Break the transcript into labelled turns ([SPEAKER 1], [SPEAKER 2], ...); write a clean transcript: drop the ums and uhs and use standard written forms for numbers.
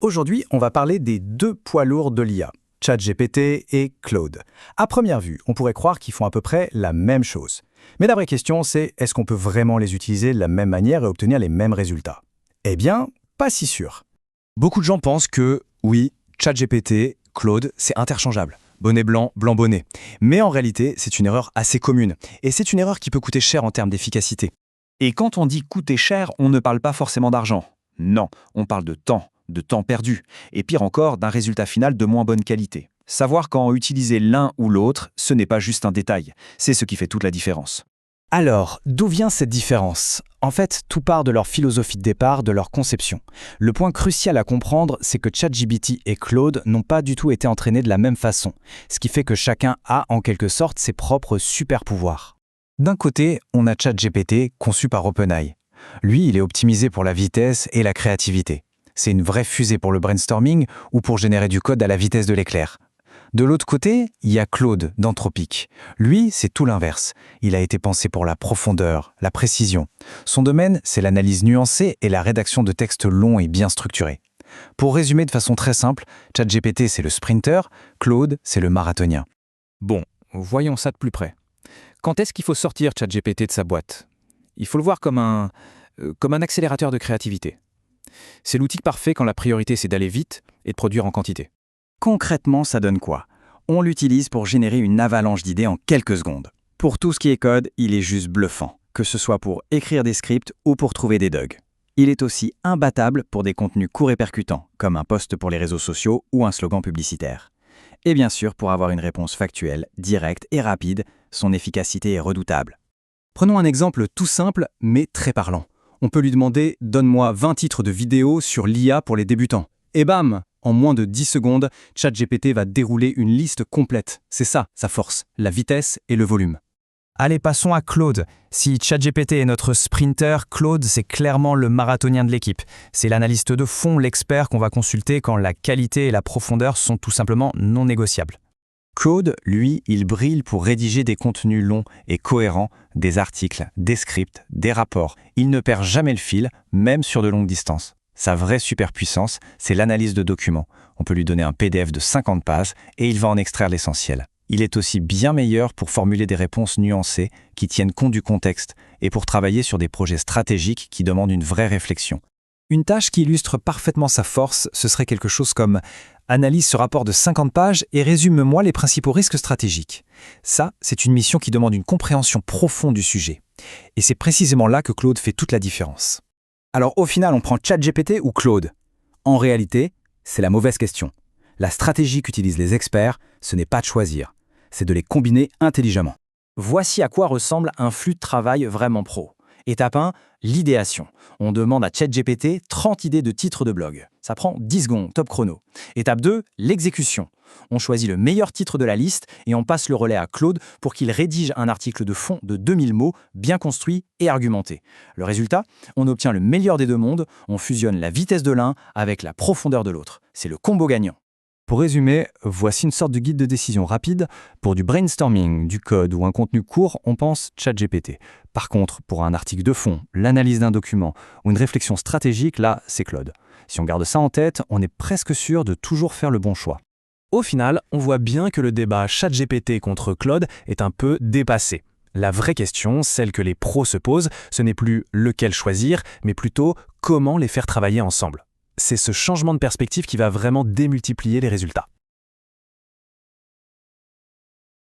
[SPEAKER 1] Aujourd'hui, on va parler des deux poids lourds de l'IA, ChatGPT et Claude. À première vue, on pourrait croire qu'ils font à peu près la même chose. Mais la vraie question, c'est est-ce qu'on peut vraiment les utiliser de la même manière et obtenir les mêmes résultats? Eh bien, pas si sûr.
[SPEAKER 2] Beaucoup de gens pensent que, oui, ChatGPT, Claude, c'est interchangeable. Bonnet blanc, blanc bonnet. Mais en réalité, c'est une erreur assez commune. Et c'est une erreur qui peut coûter cher en termes d'efficacité. Et quand on dit coûter cher, on ne parle pas forcément d'argent. Non, on parle de temps perdu. Et pire encore, d'un résultat final de moins bonne qualité. Savoir quand utiliser l'un ou l'autre, ce n'est pas juste un détail. C'est ce qui fait toute la différence.
[SPEAKER 1] Alors, d'où vient cette différence? En fait, tout part de leur philosophie de départ, de leur conception. Le point crucial à comprendre, c'est que ChatGPT et Claude n'ont pas du tout été entraînés de la même façon, ce qui fait que chacun a en quelque sorte ses propres super-pouvoirs. D'un côté, on a ChatGPT conçu par OpenAI. Lui, il est optimisé pour la vitesse et la créativité. C'est une vraie fusée pour le brainstorming ou pour générer du code à la vitesse de l'éclair. De l'autre côté, il y a Claude d'Anthropic. Lui, c'est tout l'inverse. Il a été pensé pour la profondeur, la précision. Son domaine, c'est l'analyse nuancée et la rédaction de textes longs et bien structurés. Pour résumer de façon très simple, ChatGPT, c'est le sprinter, Claude, c'est le marathonien.
[SPEAKER 3] Bon, voyons ça de plus près. Quand est-ce qu'il faut sortir ChatGPT de sa boîte? Il faut le voir comme un accélérateur de créativité. C'est l'outil parfait quand la priorité c'est d'aller vite et de produire en quantité.
[SPEAKER 1] Concrètement, ça donne quoi? On l'utilise pour générer une avalanche d'idées en quelques secondes. Pour tout ce qui est code, il est juste bluffant, que ce soit pour écrire des scripts ou pour trouver des bugs. Il est aussi imbattable pour des contenus courts et percutants, comme un post pour les réseaux sociaux ou un slogan publicitaire. Et bien sûr, pour avoir une réponse factuelle, directe et rapide, son efficacité est redoutable. Prenons un exemple tout simple, mais très parlant. On peut lui demander « Donne-moi 20 titres de vidéos sur l'IA pour les débutants ». Et bam! En moins de 10 secondes, ChatGPT va dérouler une liste complète. C'est ça, sa force, la vitesse et le volume. Allez, passons à Claude. Si ChatGPT est notre sprinter, Claude, c'est clairement le marathonien de l'équipe. C'est l'analyste de fond, l'expert qu'on va consulter quand la qualité et la profondeur sont tout simplement non négociables. Claude, lui, il brille pour rédiger des contenus longs et cohérents, des articles, des scripts, des rapports. Il ne perd jamais le fil, même sur de longues distances. Sa vraie superpuissance, c'est l'analyse de documents. On peut lui donner un PDF de 50 pages et il va en extraire l'essentiel. Il est aussi bien meilleur pour formuler des réponses nuancées qui tiennent compte du contexte et pour travailler sur des projets stratégiques qui demandent une vraie réflexion. Une tâche qui illustre parfaitement sa force, ce serait quelque chose comme « Analyse ce rapport de 50 pages et résume-moi les principaux risques stratégiques ». Ça, c'est une mission qui demande une compréhension profonde du sujet. Et c'est précisément là que Claude fait toute la différence. Alors au final, on prend ChatGPT ou Claude? En réalité, c'est la mauvaise question. La stratégie qu'utilisent les experts, ce n'est pas de choisir, c'est de les combiner intelligemment. Voici à quoi ressemble un flux de travail vraiment pro. Étape 1, l'idéation. On demande à ChatGPT 30 idées de titres de blog. Ça prend 10 secondes, top chrono. Étape 2, l'exécution. On choisit le meilleur titre de la liste et on passe le relais à Claude pour qu'il rédige un article de fond de 2000 mots, bien construit et argumenté. Le résultat, on obtient le meilleur des deux mondes, on fusionne la vitesse de l'un avec la profondeur de l'autre. C'est le combo gagnant. Pour résumer, voici une sorte de guide de décision rapide. Pour du brainstorming, du code ou un contenu court, on pense ChatGPT. Par contre, pour un article de fond, l'analyse d'un document ou une réflexion stratégique, là, c'est Claude. Si on garde ça en tête, on est presque sûr de toujours faire le bon choix.
[SPEAKER 3] Au final, on voit bien que le débat ChatGPT contre Claude est un peu dépassé. La vraie question, celle que les pros se posent, ce n'est plus lequel choisir, mais plutôt comment les faire travailler ensemble. C'est ce changement de perspective qui va vraiment démultiplier les résultats.